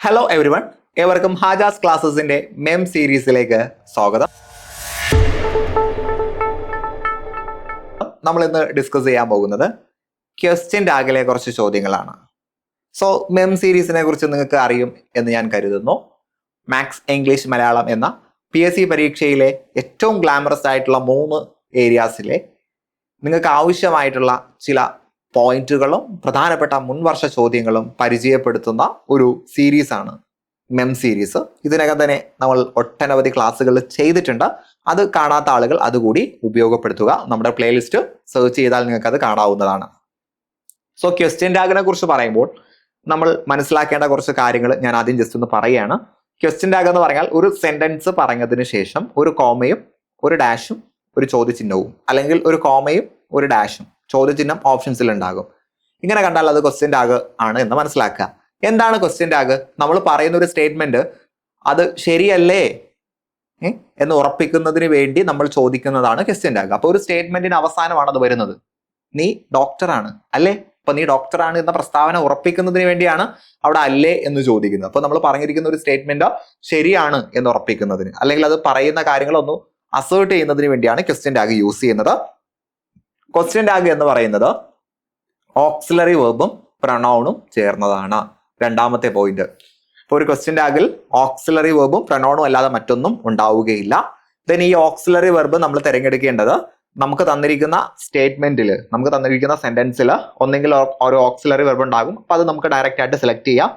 Hello everyone, ഏവർക്കും ഹാജാസ് ക്ലാസ്സസിന്റെ മെം സീരീസിലേക്ക് സ്വാഗതം. നമ്മൾ ഇന്ന് ഡിസ്കസ് ചെയ്യാൻ പോകുന്നത് ക്വസ്റ്റ്യൻ ടാഗിലെ കുറച്ച് ചോദ്യങ്ങളാണ്. സോ മെം സീരീസിനെ കുറിച്ച് നിങ്ങൾക്ക് അറിയും എന്ന് ഞാൻ കരുതുന്നു. മാത്സ്, ഇംഗ്ലീഷ്, മലയാളം എന്ന PSC പരീക്ഷയിലെ ഏറ്റവും ഗ്ലാമറസ് ആയിട്ടുള്ള 3 ഏരിയാസിലെ നിങ്ങൾക്ക് ആവശ്യമായിട്ടുള്ള ചില പോയിന്റുകളും പ്രധാനപ്പെട്ട മുൻവർഷ ചോദ്യങ്ങളും പരിചയപ്പെടുത്തുന്ന ഒരു സീരീസാണ് മെം സീരീസ്. ഇതിനകം തന്നെ നമ്മൾ ഒട്ടനവധി ക്ലാസ്സുകൾ ചെയ്തിട്ടുണ്ട്. അത് കാണാത്ത ആളുകൾ അതുകൂടി ഉപയോഗപ്പെടുത്തുക. നമ്മുടെ പ്ലേലിസ്റ്റ് സെർച്ച് ചെയ്താൽ നിങ്ങൾക്ക് അത് കാണാവുന്നതാണ്. സോ ക്വസ്റ്റ്യൻ ടാഗിനെ കുറിച്ച് പറയുമ്പോൾ നമ്മൾ മനസ്സിലാക്കേണ്ട കുറച്ച് കാര്യങ്ങൾ ഞാൻ ആദ്യം ജസ്റ്റ് ഒന്ന് പറയുകയാണ്. ക്വസ്റ്റ്യൻ ടാഗ് എന്ന് പറഞ്ഞാൽ ഒരു സെന്റൻസ് പറഞ്ഞതിന് ശേഷം ഒരു കോമയും ഒരു ഡാഷും ഒരു ചോദ്യചിഹ്നവും, അല്ലെങ്കിൽ ഒരു കോമയും ഒരു ഡാഷും, ചോദ്യചിഹ്നം ഓപ്ഷൻസിൽ ഉണ്ടാകും. ഇങ്ങനെ കണ്ടാൽ അത് ക്വസ്റ്റ്യൻ ടാഗ് ആണ് എന്ന് മനസ്സിലാക്കുക. എന്താണ് ക്വസ്റ്റ്യൻ ടാഗ്? നമ്മൾ പറയുന്ന ഒരു സ്റ്റേറ്റ്മെന്റ് അത് ശരിയല്ലേ എന്ന് ഉറപ്പിക്കുന്നതിന് വേണ്ടി നമ്മൾ ചോദിക്കുന്നതാണ് ക്വസ്റ്റ്യൻ ടാഗ്. അപ്പൊ ഒരു സ്റ്റേറ്റ്മെന്റിന് അവസാനമാണ് അത് വരുന്നത്. നീ ഡോക്ടറാണ് അല്ലേ? അപ്പൊ നീ ഡോക്ടറാണ് എന്ന പ്രസ്താവന ഉറപ്പിക്കുന്നതിന് വേണ്ടിയാണ് അവിടെ അല്ലേ എന്ന് ചോദിക്കുന്നത്. അപ്പൊ നമ്മൾ പറഞ്ഞിരിക്കുന്ന ഒരു സ്റ്റേറ്റ്മെന്റ് ശരിയാണ് എന്ന് ഉറപ്പിക്കുന്നതിന്, അല്ലെങ്കിൽ അത് പറയുന്ന കാര്യങ്ങളൊന്നും അസേർട്ട് ചെയ്യുന്നതിന് വേണ്ടിയാണ് ക്വസ്റ്റ്യൻ ടാഗ് യൂസ് ചെയ്യുന്നത്. ക്വസ്റ്റ്യൻ ടാഗ് എന്ന് പറയുന്നത് ഓക്സിലറി വെർബും പ്രൊനൗണും ചേർന്നതാണ്. രണ്ടാമത്തെ പോയിന്റ്. ഇപ്പോൾ ഒരു ക്വസ്റ്റ്യൻ ടാഗിൽ ഓക്സിലറി വെർബും പ്രൊനൗണും അല്ലാതെ മറ്റൊന്നും ഉണ്ടാവുകയില്ല. ദെൻ ഈ ഓക്സിലറി വെർബ് നമ്മൾ തിരഞ്ഞെടുക്കേണ്ടത് നമുക്ക് തന്നിരിക്കുന്ന സ്റ്റേറ്റ്മെന്റിൽ, നമുക്ക് തന്നിരിക്കുന്ന സെന്റൻസിൽ ഒന്നെങ്കിൽ ഒരു ഓക്സിലറി വെർബ് ഉണ്ടാകും. അപ്പൊ അത് നമുക്ക് ഡയറക്റ്റ് ആയിട്ട് സെലക്ട് ചെയ്യാം.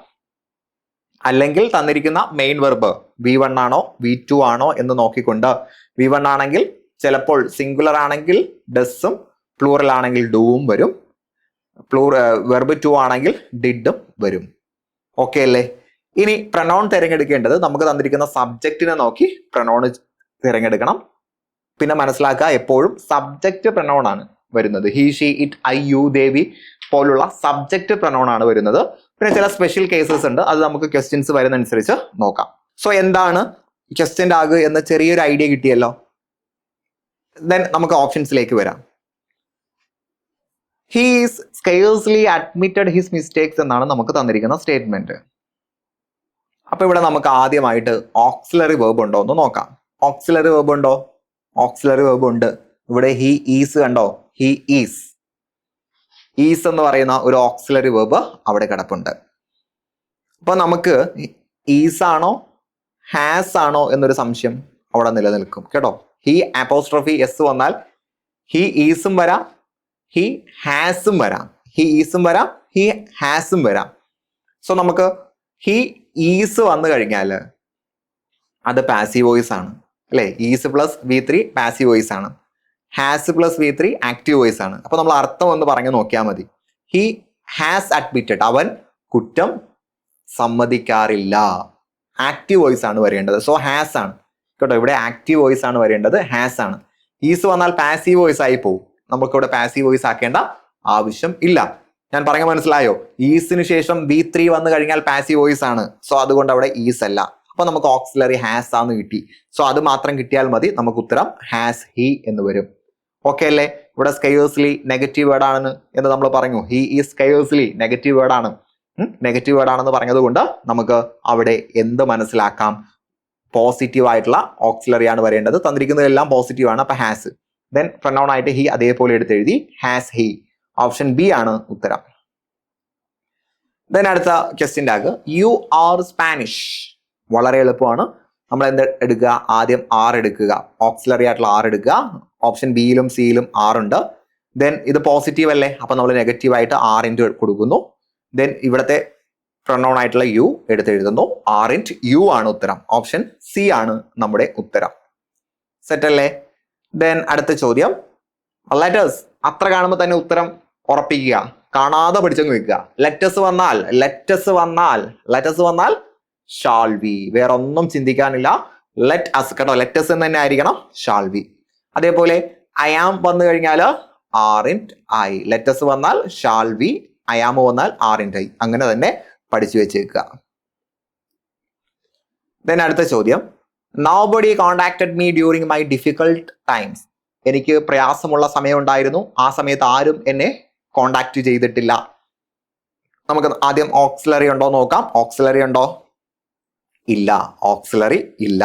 അല്ലെങ്കിൽ തന്നിരിക്കുന്ന മെയിൻ വെർബ് V1 ആണോ V2 ആണോ എന്ന് നോക്കിക്കൊണ്ട്, V1 ആണെങ്കിൽ ചിലപ്പോൾ സിംഗുലർ ആണെങ്കിൽ ഡസും, പ്ലൂറൽ ആണെങ്കിൽ ഡൂവും വരും. വെർബ് 2 ആണെങ്കിൽ ഡിഡും വരും. ഓക്കെ അല്ലേ? ഇനി പ്രൊനൗൺ തിരഞ്ഞെടുക്കേണ്ടത് നമുക്ക് തന്നിരിക്കുന്ന സബ്ജക്റ്റിനെ നോക്കി പ്രൊനൗൺ തിരഞ്ഞെടുക്കണം. പിന്നെ മനസ്സിലാക്കുക, എപ്പോഴും സബ്ജക്റ്റ് പ്രൊനൗൺ ആണ് വരുന്നത്. He, she, it, I, you, Devi പോലുള്ള സബ്ജക്റ്റ് പ്രൊനൗൺ ആണ് വരുന്നത്. പിന്നെ ചില സ്പെഷ്യൽ കേസസ് ഉണ്ട്, അത് നമുക്ക് ക്വസ്റ്റ്യൻസ് വരുന്നതനുസരിച്ച് നോക്കാം. സോ എന്താണ് ക്വസ്റ്റ്യൻ ടാഗ് എന്ന ചെറിയൊരു ഐഡിയ കിട്ടിയല്ലോ. ദെൻ നമുക്ക് ഓപ്ഷൻസിലേക്ക് വരാം. He is scarcely admitted his mistakes എന്നാണ് നമുക്ക് തന്നിരിക്കുന്ന സ്റ്റേറ്റ്മെന്റ്. അപ്പൊ ഇവിടെ നമുക്ക് ആദ്യമായിട്ട് ഓക്സിലറി വെർബ് ഉണ്ടോ എന്ന് നോക്കാം. ഓക്സിലറി വെർബ് ഉണ്ടോ? ഓക്സിലറി വെർബ് ഉണ്ട്. ഇവിടെ ഹി ഈസ് കണ്ടോ? He is. ഈസ് എന്ന് പറയുന്ന ഒരു ഓക്സിലറി വെർബ് അവിടെ കിടപ്പുണ്ട്. അപ്പൊ നമുക്ക് ഈസ് ആണോ ഹാസ് ആണോ എന്നൊരു സംശയം അവിടെ നിലനിൽക്കും കേട്ടോ. ഹി അപ്പോസ്ട്രോഫി എസ് വന്നാൽ ഹി ഈസും വരാം, ഹി ഹാസും വരാം. ഹി ഈസും വരാം, ഹി ഹാസും വരാം. സോ നമുക്ക് ഹി ഈസ് വന്നു കഴിഞ്ഞാൽ അത് പാസീവ് വോയിസ് ആണ് അല്ലെ? Is plus V3 passive voice ആണ്. Has plus V3 active voice ആണ്. അപ്പൊ നമ്മൾ അർത്ഥം ഒന്ന് പറഞ്ഞു നോക്കിയാൽ മതി. ഹി ഹാസ് അഡ്മിറ്റഡ്, അവൻ കുറ്റം സമ്മതിക്കാറില്ല. ആക്റ്റീവ് വോയിസ് ആണ് വരേണ്ടത്. സോ ഹാസ് ആണ് കേട്ടോ. ഇവിടെ ആക്റ്റീവ് വോയിസ് ആണ് വരേണ്ടത്, ഹാസ് ആണ്. ഈസ് വന്നാൽ പാസീവ് വോയിസ് ആയി പോകും. നമുക്കിവിടെ പാസീവ് വോയിസ് ആക്കേണ്ട ആവശ്യം ഇല്ല. ഞാൻ പറഞ്ഞ മനസ്സിലായോ? ഈസിന് ശേഷം V3 വന്നു കഴിഞ്ഞാൽ പാസീവ് വോയിസ് ആണ്. സോ അതുകൊണ്ട് അവിടെ ഈസ് അല്ല. അപ്പൊ നമുക്ക് ഓക്സിലറി ഹാസ് ആന്ന് കിട്ടി. സോ അത് മാത്രം കിട്ടിയാൽ മതി. നമുക്ക് ഉത്തരം ഹാസ് ഹി എന്ന് വരും. ഓക്കെ അല്ലേ? ഇവിടെ സ്കെയേഴ്സ്ലി നെഗറ്റീവ് വേർഡ് ആണ് എന്ന് നമ്മൾ പറഞ്ഞു. ഹി ഈസ് സ്കെയേഴ്സ്ലി നെഗറ്റീവ് വേർഡ് ആണ്. നെഗറ്റീവ് വേർഡ് ആണെന്ന് പറഞ്ഞത് കൊണ്ട് നമുക്ക് അവിടെ എന്ത് മനസ്സിലാക്കാം? പോസിറ്റീവ് ആയിട്ടുള്ള ഓക്സിലറി ആണ് വരേണ്ടത്. തന്നിരിക്കുന്നതെല്ലാം പോസിറ്റീവ് ആണ്. അപ്പൊ ഹാസ്. ദെൻ പ്രൊനൗൺ ആയിട്ട് ഹി അതേപോലെ എടുത്തെഴുതി ഹാസ് ഹി. ഓപ്ഷൻ ബി ആണ് ഉത്തരം. ദെൻ അടുത്ത question tag you are Spanish. വളരെ എളുപ്പമാണ്. നമ്മൾ എന്ത് എടുക്കുക? ആദ്യം ആർ എടുക്കുക. ഓക്സിലറി ആയിട്ടുള്ള ആർ എടുക്കുക. ഓപ്ഷൻ ബിയിലും സിയിലും ആർ ഉണ്ട്. ദെൻ ഇത് പോസിറ്റീവ് അല്ലേ? അപ്പൊ നമ്മൾ നെഗറ്റീവ് ആയിട്ട് ആർ ഇൻറ്റു കൊടുക്കുന്നു. ദെൻ ഇവിടുത്തെ പ്രൊനൗൺ ആയിട്ടുള്ള യു എടുത്തെഴുതുന്നു. ആർ ഇൻറ്റ് യു ആണ് ഉത്തരം. ഓപ്ഷൻ സി ആണ് നമ്മുടെ ഉത്തരം. സെറ്റ് അല്ലേ? ദെൻ അടുത്ത ചോദ്യം ലെറ്റേഴ്സ്. അത്ര കാണുമ്പോൾ തന്നെ ഉത്തരം ഉറപ്പിക്കുക, കാണാതെ പഠിച്ചങ്ങ് വെക്കുക. ലെറ്റേഴ്സ് വന്നാൽ ഷാൾ വി. വേറെ ഒന്നും ചിന്തിക്കാനില്ല. ലെറ്റ് അസ് കേട്ടോ. ലെറ്റേഴ്സ് എന്ന് തന്നെ ആയിരിക്കണം, ഷാൾ വി. അതേപോലെ ഐ ആം വന്നു കഴിഞ്ഞാൽ ആർ ഇൻറ്റ് ഐ. ലെറ്റേഴ്സ് വന്നാൽ ഷാൾ വി, ഐ ആം വന്നാൽ ആർ ഇൻറ്റ് ഐ. അങ്ങനെ തന്നെ പഠിച്ചു വെച്ചേക്കുക. ദെൻ അടുത്ത ചോദ്യം nobody contacted me during my difficult times. എനിക്ക് പ്രയാസമുള്ള സമയം ഉണ്ടായിരുന്നു, ആ സമയത്ത് ആരും എന്നെ കോണ്ടാക്ട് ചെയ്തിട്ടില്ല. നമുക്ക് ആദ്യം ഓക്സിലറി ഉണ്ടോ നോക്കാം. ഓക്സിലറി ഉണ്ടോ? ഇല്ല. ഓക്സിലറി ഇല്ല.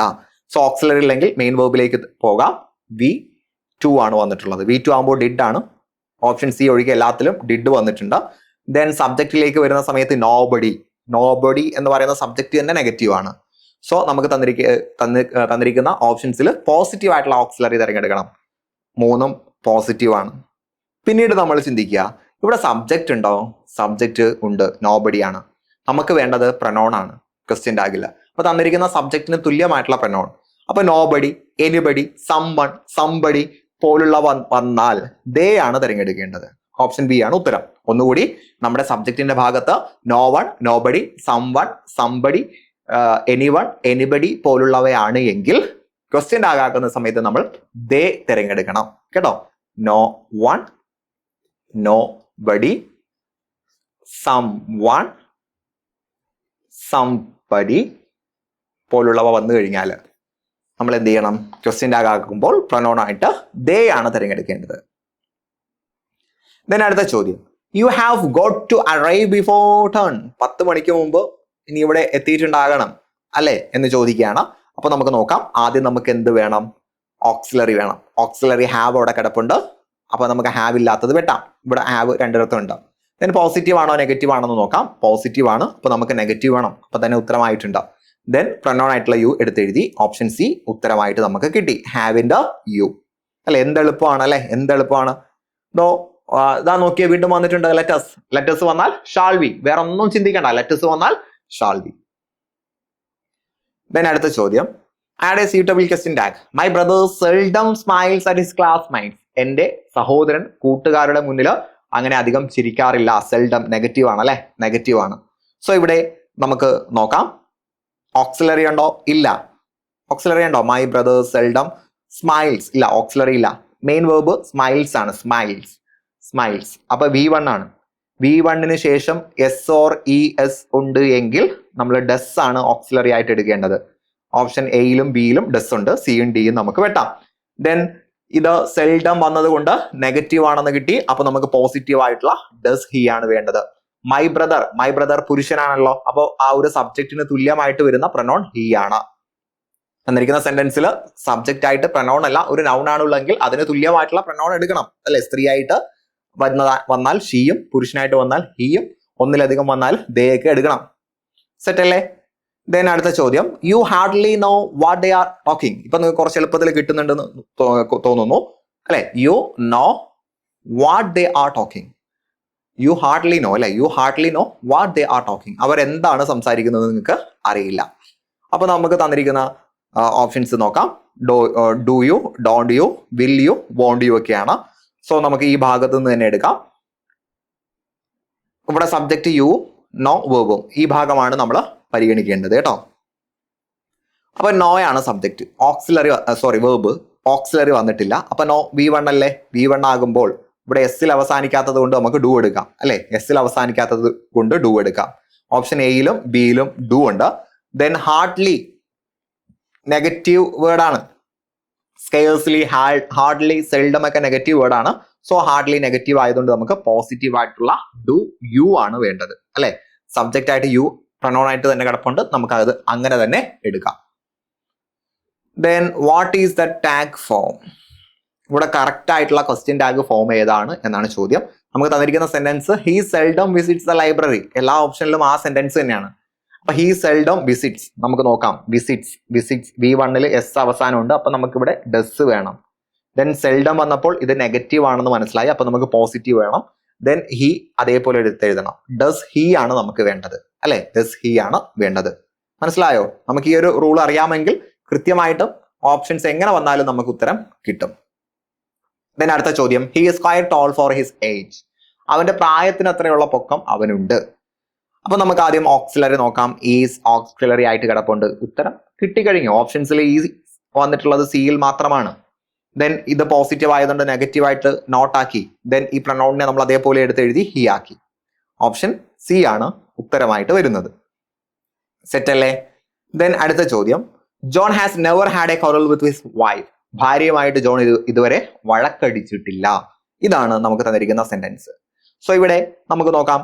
സോ ഓക്സിലറി ഇല്ലെങ്കിൽ മെയിൻ വേർബിലേക്ക് പോകാം. V2 ആണ് വന്നിട്ടുള്ളത്. V2 ആകുമ്പോൾ ഡിഡ് ആണ്. ഓപ്ഷൻ സി ഒഴികെ എല്ലാത്തിലും ഡിഡ് വന്നിട്ടുണ്ട്. ദെൻ സബ്ജക്റ്റിലേക്ക് വരുന്ന സമയത്ത് നോബഡി എന്ന് പറയുന്ന സബ്ജക്റ്റ് തന്നെ നെഗറ്റീവ് ആണ്. സോ നമുക്ക് തന്നിരിക്കുന്ന ഓപ്ഷൻസിൽ പോസിറ്റീവ് ആയിട്ടുള്ള ഓക്സിലറി തിരഞ്ഞെടുക്കണം. 3 പോസിറ്റീവ് ആണ്. പിന്നീട് നമ്മൾ ചിന്തിക്കുക, ഇവിടെ സബ്ജക്റ്റ് ഉണ്ടോ? സബ്ജക്റ്റ് ഉണ്ട്, നോബഡി ആണ്. നമുക്ക് വേണ്ടത് പ്രനോൺ ആണ്, ക്വസ്റ്റ്യൻ ടാഗില്ല. അപ്പൊ തന്നിരിക്കുന്ന സബ്ജക്റ്റിന് തുല്യമായിട്ടുള്ള പ്രനോൺ. അപ്പൊ നോബഡി, എനിബഡി, സംവൺ, സംബഡി പോലുള്ള വന്നാൽ ദേ ആണ് തിരഞ്ഞെടുക്കേണ്ടത്. ഓപ്ഷൻ ബി ആണ് ഉത്തരം. ഒന്നുകൂടി, നമ്മുടെ സബ്ജക്റ്റിന്റെ ഭാഗത്ത് no one, nobody, someone, somebody, anyone, anybody പോലുള്ളവയാണ് എങ്കിൽ ക്വസ്റ്റ്യൻ ടാഗ് ആക്കുന്ന സമയത്ത് നമ്മൾ ദേ തിരഞ്ഞെടുക്കണം കേട്ടോ. No one, nobody, someone, somebody പോലുള്ളവ വന്നു കഴിഞ്ഞാൽ നമ്മൾ എന്ത് ചെയ്യണം? ക്വസ്റ്റ്യൻ ടാഗ് ആക്കുമ്പോൾ പ്രൊനൗൺ ആയിട്ട് ദേ ആണ് തിരഞ്ഞെടുക്കേണ്ടത്. ദെൻ അടുത്ത ചോദ്യം, you have got to arrive before ten. 10 മണിക്ക് മുമ്പ് ഇനി ഇവിടെ എത്തിയിട്ടുണ്ടാകണം അല്ലെ എന്ന് ചോദിക്കുകയാണ്. അപ്പൊ നമുക്ക് നോക്കാം. ആദ്യം നമുക്ക് എന്ത് വേണം? ഓക്സിലറി വേണം. ഓക്സിലറി ഹാവ് അവിടെ കിടപ്പുണ്ട്. അപ്പൊ നമുക്ക് ഹാവ് ഇല്ലാത്തത് വെട്ടാം. ഇവിടെ ഹാവ് രണ്ടിടത്തും ഉണ്ട്. ദെൻ പോസിറ്റീവ് ആണോ നെഗറ്റീവ് ആണോ എന്ന് നോക്കാം. പോസിറ്റീവ് ആണ്. അപ്പൊ നമുക്ക് നെഗറ്റീവ് വേണം. അപ്പൊ തന്നെ ഉത്തരമായിട്ടുണ്ട്. ദെൻ പ്രൊനൗൺ ആയിട്ടുള്ള യു എടുത്തെഴുതി. ഓപ്ഷൻ സി ഉത്തരമായിട്ട് നമുക്ക് കിട്ടി. ഹാവിന്റെ യു അല്ലെ. എന്തെളുപ്പമാണ് അല്ലെ, എന്തെളുപ്പമാണ്. ഇതാ നോക്കിയ വീണ്ടും വന്നിട്ടുണ്ട് ലെറ്റസ്. ലെറ്റസ് വന്നാൽ ഷാൾ വി. വേറെ ഒന്നും ചിന്തിക്കണ്ട, ലെറ്റസ് വന്നാൽ ഷാൾ വി. ദെൻ അടുത്ത ചോദ്യം, add A suitable question tag. My brother seldom smiles at his classmates. എന്റെ സഹോദരൻ കൂട്ടുകാരുടെ മുന്നിൽ അങ്ങനെ അധികം ചിരിക്കാറില്ല. സെൽഡം നെഗറ്റീവ് ആണ് അല്ലെ, നെഗറ്റീവ് ആണ്. സോ ഇവിടെ നമുക്ക് നോക്കാം. ഓക്സിലറി ഉണ്ടോ? ഇല്ല. ഓക്സിലറി ഉണ്ടോ? My brother seldom smiles. ഇല്ല, ഓക്സിലറി ഇല്ല. മെയിൻ വേർബ് സ്മൈൽസ് ആണ്. സ്മൈൽസ്. അപ്പൊ V1 ആണ്. V1 ശേഷം എസ് ഓർ ഇ എസ് ഉണ്ട് എങ്കിൽ നമ്മൾ ഡസ് ആണ് ഓക്സിലറി ആയിട്ട് എടുക്കേണ്ടത്. ഓപ്ഷൻ എയിലും ബിയിലും ഡസ് ഉണ്ട്. സിയും ഡിയും നമുക്ക് വെട്ടാം. ദെൻ ഇത് സെൽഡം വന്നത് കൊണ്ട് നെഗറ്റീവ് ആണെന്ന് കിട്ടി. അപ്പൊ നമുക്ക് പോസിറ്റീവ് ആയിട്ടുള്ള ഡസ് ഹി ആണ് വേണ്ടത്. മൈ ബ്രദർ പുരുഷനാണല്ലോ. അപ്പോൾ ആ ഒരു സബ്ജക്റ്റിന് തുല്യമായിട്ട് വരുന്ന പ്രനോൺ ഹി ആണ്. തന്നിരിക്കുന്ന സെന്റൻസിൽ സബ്ജക്റ്റ് ആയിട്ട് പ്രനോൺ അല്ല, ഒരു നൗൺ ആണുള്ളെങ്കിൽ അതിന് തുല്യമായിട്ടുള്ള പ്രനോൺ എടുക്കണം അല്ലെ. സ്ത്രീ ആയിട്ട് വന്നാൽ ഷീയും, പുരുഷനായിട്ട് വന്നാൽ ഹീയും, ഒന്നിലധികം വന്നാൽ ദേയൊക്കെ എടുക്കണം. സെറ്റ് അല്ലേ? ദെൻ അടുത്ത ചോദ്യം, you hardly know what they are talking. ഇപ്പൊ നിങ്ങൾക്ക് കുറച്ച് എളുപ്പത്തിൽ കിട്ടുന്നുണ്ടെന്ന് തോന്നുന്നു അല്ലെ. You know what they are talking. You hardly know അല്ലെ. You hardly know what they are talking. അവരെന്താണ് സംസാരിക്കുന്നത് നിങ്ങൾക്ക് അറിയില്ല. അപ്പൊ നമുക്ക് തന്നിരിക്കുന്ന ഓപ്ഷൻസ് നോക്കാം. Do you, don't you, will you, won't you ഒക്കെയാണ്. സോ നമുക്ക് ഈ ഭാഗത്ത് നിന്ന് തന്നെ എടുക്കാം. ഇവിടെ സബ്ജക്റ്റ് യു, നോ, വേർബും. ഈ ഭാഗമാണ് നമ്മൾ പരിഗണിക്കേണ്ടത് കേട്ടോ. അപ്പൊ നോയാണ് സബ്ജക്റ്റ്. വേർബ് ഓക്സിലറി വന്നിട്ടില്ല. അപ്പൊ നോ V1 അല്ലേ. V1 ആകുമ്പോൾ ഇവിടെ എസ്സിൽ അവസാനിക്കാത്തത് കൊണ്ട് നമുക്ക് ഡു എടുക്കാം അല്ലെ. എസ്സിൽ അവസാനിക്കാത്തത് കൊണ്ട് ഡു എടുക്കാം. ഓപ്ഷൻ എയിലും ബിയിലും ഡു ഉണ്ട്. ദെൻ ഹാർഡ്ലി നെഗറ്റീവ് വേർഡാണ്. സ്കെയർസ്ലി, ഹാർഡ്ലി, സെൽഡം ഒക്കെ നെഗറ്റീവ് വേർഡാണ്. സോ ഹാർഡ്ലി നെഗറ്റീവ് ആയതുകൊണ്ട് നമുക്ക് പോസിറ്റീവ് ആയിട്ടുള്ള ഡു യു ആണ് വേണ്ടത് അല്ലെ. സബ്ജക്റ്റ് ആയിട്ട് യു പ്രൊനൗൺ ആയിട്ട് തന്നെ കിടപ്പുണ്ട്. നമുക്ക് അത് അങ്ങനെ തന്നെ എടുക്കാം. Then what is the tag form. ഇവിടെ കറക്റ്റ് ആയിട്ടുള്ള ക്വസ്റ്റ്യൻ ടാഗ് ഫോം ഏതാണ് എന്നാണ് ചോദ്യം. നമുക്ക് തന്നിരിക്കുന്ന sentence he seldom visits the library. എല്ലാ ഓപ്ഷനിലും ആ സെന്റൻസ് തന്നെയാണ്. അപ്പൊ ഹി സെൽഡം വിസിറ്റ്സ്. നമുക്ക് നോക്കാം. വിസിറ്റ്സ് V1 എസ് അവസാനമുണ്ട്. അപ്പൊ നമുക്ക് ഇവിടെ ഡസ് വേണം. ദെൻ സെൽഡം വന്നപ്പോൾ ഇത് നെഗറ്റീവ് ആണെന്ന് മനസ്സിലായി. അപ്പൊ നമുക്ക് പോസിറ്റീവ് വേണം. ദെൻ ഹി അതേപോലെ എഴുതണം. ഡസ് ഹി ആണ് നമുക്ക് വേണ്ടത് അല്ലെ. ഡസ് ഹി ആണ് വേണ്ടത്. മനസ്സിലായോ? നമുക്ക് ഈ ഒരു റൂൾ അറിയാമെങ്കിൽ കൃത്യമായിട്ടും ഓപ്ഷൻസ് എങ്ങനെ വന്നാലും നമുക്ക് ഉത്തരം കിട്ടും. ദെൻ അടുത്ത ചോദ്യം, he is quite tall for his age. അവന്റെ പ്രായത്തിന് അത്രയുള്ള പൊക്കം അവനുണ്ട്. അപ്പൊ നമുക്ക് ആദ്യം ഓക്സിലറി നോക്കാം. ഈസ് ഓക്സിലറി ആയിട്ട് കിടപ്പുണ്ട്. ഉത്തരം കിട്ടിക്കഴിഞ്ഞു. ഓപ്ഷൻസിൽ ഈ വന്നിട്ടുള്ളത് സിയിൽ മാത്രമാണ്. ദെൻ ഇത് പോസിറ്റീവ് ആയതുകൊണ്ട് നെഗറ്റീവ് ആയിട്ട് നോട്ട് ആക്കി. ദെൻ ഈ പ്രൊനൗണിനെ നമ്മൾ അതേപോലെ എടുത്ത് എഴുതി ഹി ആക്കി. ഓപ്ഷൻ സി ആണ് ഉത്തരമായിട്ട് വരുന്നത്. സെറ്റ് അല്ലേ? ദെൻ അടുത്ത ചോദ്യം, John has never had a quarrel with his wife. ഭാര്യയുമായിട്ട് ജോൺ ഇതുവരെ വഴക്കടിച്ചിട്ടില്ല. ഇതാണ് നമുക്ക് തന്നിരിക്കുന്ന സെന്റൻസ്. സോ ഇവിടെ നമുക്ക് നോക്കാം.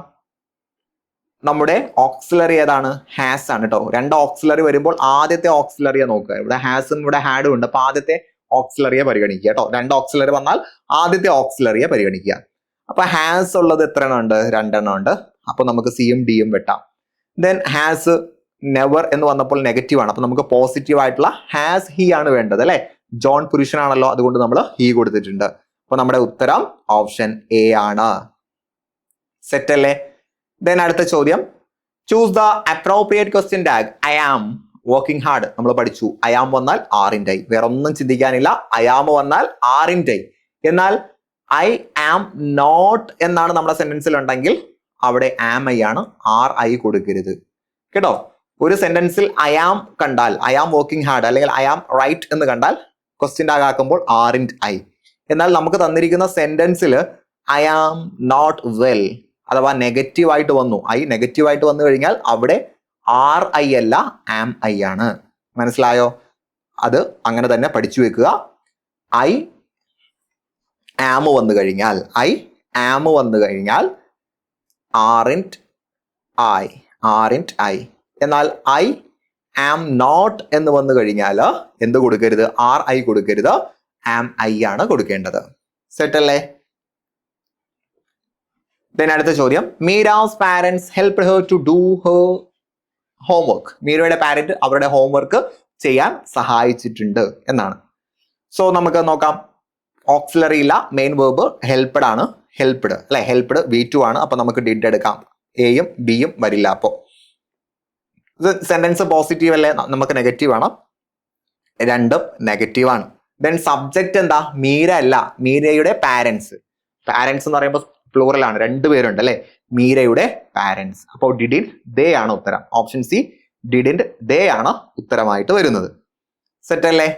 നമ്മുടെ ഓക്സിലറി ഏതാണ്? ഹാസ് ആണ് കേട്ടോ. രണ്ട് ഓക്സിലറി വരുമ്പോൾ ആദ്യത്തെ ഓക്സിലറിയെ നോക്കുക. ഇവിടെ ഹാസും ഇവിടെ ഹാഡും ഉണ്ട്. അപ്പൊ ആദ്യത്തെ ഓക്സിലറിയെ പരിഗണിക്കുക കേട്ടോ. രണ്ട് ഓക്സിലറി വന്നാൽ ആദ്യത്തെ ഓക്സിലറിയെ പരിഗണിക്കുക. അപ്പൊ ഹാസ് ഉള്ളത് എത്ര എണ്ണം ഉണ്ട്? 2 എണ്ണം ഉണ്ട്. അപ്പൊ നമുക്ക് സിയും ഡിയും വെട്ടാം. ദെൻ ഹാസ് നെവർ എന്ന് വന്നപ്പോൾ നെഗറ്റീവ് ആണ്. അപ്പൊ നമുക്ക് പോസിറ്റീവ് ആയിട്ടുള്ള ഹാസ് ഹി ആണ് വേണ്ടത് അല്ലെ. ജോൺ പുരുഷനാണല്ലോ, അതുകൊണ്ട് നമ്മൾ ഹി കൊടുത്തിട്ടുണ്ട്. അപ്പൊ നമ്മുടെ ഉത്തരം ഓപ്ഷൻ എ ആണ്. സെറ്റ് അല്ലേ? ദെൻ അടുത്ത ചോദ്യം, choose the appropriate question tag. I am working hard നമ്മൾ പഠിച്ചു. ഐ ആം വന്നാൽ ആറിൻ്റെ ഐ, വേറെ ഒന്നും ചിന്തിക്കാനില്ല. ഐ ആം വന്നാൽ ആറിൻ്റെ ഐ. എന്നാൽ ഐ ആം നോട്ട് എന്നാണ് നമ്മുടെ സെന്റൻസിൽ ഉണ്ടെങ്കിൽ അവിടെ ആം ഐ ആണ്, ആർ ഐ കൊടുക്കരുത് കേട്ടോ. ഒരു സെന്റൻസിൽ ഐ ആം കണ്ടാൽ, ഐ ആം വർക്കിംഗ് ഹാർഡ് അല്ലെങ്കിൽ ഐ ആം റൈറ്റ് എന്ന് കണ്ടാൽ ക്വസ്റ്റ്യൻ ടാഗ് ആക്കുമ്പോൾ ആറിൻ്റെ ഐ. എന്നാൽ നമുക്ക് തന്നിരിക്കുന്ന സെന്റൻസിൽ ഐ ആം നോട്ട് വെൽ അഥവാ നെഗറ്റീവ് ആയിട്ട് വന്നു, ഐ നെഗറ്റീവ് ആയിട്ട് വന്നു കഴിഞ്ഞാൽ അവിടെ ആർ ഐ അല്ല ആം ഐ ആണ്. മനസ്സിലായോ? അത് അങ്ങനെ തന്നെ പഠിച്ചു വെക്കുക. ഐ ആം വന്നു കഴിഞ്ഞാൽ, ഐ ആം വന്നു കഴിഞ്ഞാൽ ആറിൻറ്റ് ഐ, ആറിൻറ്റ് ഐ. എന്നാൽ ഐ ആം നോട്ട് എന്ന് വന്നു കഴിഞ്ഞാൽ എന്ത് കൊടുക്കരുത്? ആർ ഐ കൊടുക്കരുത്, ആം ഐ ആണ് കൊടുക്കേണ്ടത്. സെറ്റ് അല്ലേ? ദെൻ അടുത്ത ചോദ്യം, Meera's parents help her to do her homework. മീരയുടെ പാരന്റ് അവരുടെ ഹോംവർക്ക് ചെയ്യാൻ സഹായിച്ചിട്ടുണ്ട് എന്നാണ്. സോ നമുക്ക് നോക്കാം. ഓക്സിലറി ഇല്ല, മെയിൻ വേർബ് ഹെൽപ്ഡ് ആണ്. ഹെൽപ്ഡ് അല്ലെ, ഹെൽപ്ഡ് V2 ആണ്. അപ്പൊ നമുക്ക് ഡിഡ് എടുക്കാം. എയും ബിയും വരില്ല. അപ്പോ സെന്റൻസ് പോസിറ്റീവ് അല്ലേ, നമുക്ക് നെഗറ്റീവ് ആണ്. രണ്ടും നെഗറ്റീവ് ആണ്. ദെൻ സബ്ജക്റ്റ് എന്താ? മീര അല്ല, മീരയുടെ പാരന്റ്സ്. പാരന്റ്സ് എന്ന് പറയുമ്പോൾ പ്ലൂറൽ ആണ്, 2 പേരുണ്ട് അല്ലെ. മീരയുടെ പാരന്റ്സ്. അപ്പോൾ ഡിഡിൻ ദേ ആണ് ഉത്തരം. ഓപ്ഷൻ സി ഡിഡിൻ ദേ ആണ് ഉത്തരമായിട്ട് വരുന്നത്. സെറ്റ് അല്ലേ?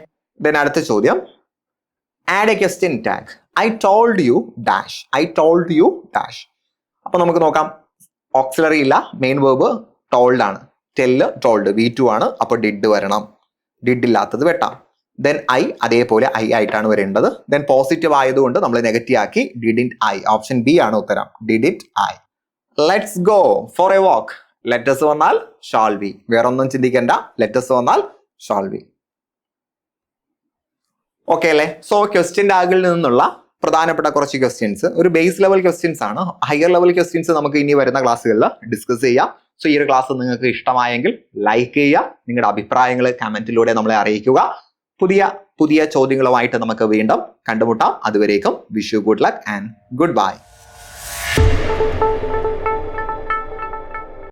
ദെൻ അടുത്ത ചോദ്യം, add A question tag. I told you dash, I told you dash. അപ്പൊ നമുക്ക് നോക്കാം. ഓക്സിലറി ഇല്ല, മെയിൻ വേർബ് ടോൾഡ് ആണ്. ടെല്ല് ടോൾഡ് V2 ആണ്. അപ്പൊ ഡിഡ് വരണം. ഡിഡ് ഇല്ലാത്തത് വെട്ടാം. ദെൻ ഐ അതേപോലെ ഐ ആയിട്ടാണ് വരേണ്ടത്. ദെൻ പോസിറ്റീവ് ആയതുകൊണ്ട് നമ്മൾ നെഗറ്റീവ് ആക്കി ഡിഡിൻ ഐ. ഓപ്ഷൻ ബി ആണ് ഉത്തരം, didn't I. Let's go for a walk. Let's വന്നാൽ ഷാൾ ബി, വേറൊന്നും ചിന്തിക്കേണ്ട. ലെറ്റസ് വന്നാൽ ഷാൾ ബി. ഓക്കെ അല്ലേ? സോ ക്വസ്റ്റ്യൻ ടാഗിൽ നിന്നുള്ള പ്രധാനപ്പെട്ട കുറച്ച് ക്വസ്റ്റ്യൻസ്, ഒരു ബേസ് ലെവൽ ക്വസ്റ്റ്യൻസ് ആണ്. ഹയർ ലെവൽ ക്വസ്റ്റ്യൻസ് നമുക്ക് ഇനി വരുന്ന ക്ലാസ്സുകളിൽ ഡിസ്കസ് ചെയ്യാം. സോ ഈ ഒരു ക്ലാസ് നിങ്ങൾക്ക് ഇഷ്ടമായെങ്കിൽ ലൈക്ക് ചെയ്യുക, നിങ്ങളുടെ അഭിപ്രായങ്ങൾ കമന്റിലൂടെ നമ്മളെ അറിയിക്കുക. പുതിയ ചോദ്യങ്ങളുമായിട്ട് നമുക്ക് വീണ്ടും കണ്ടുമുട്ടാം. അതുവരേക്കും wish you good luck and good bye.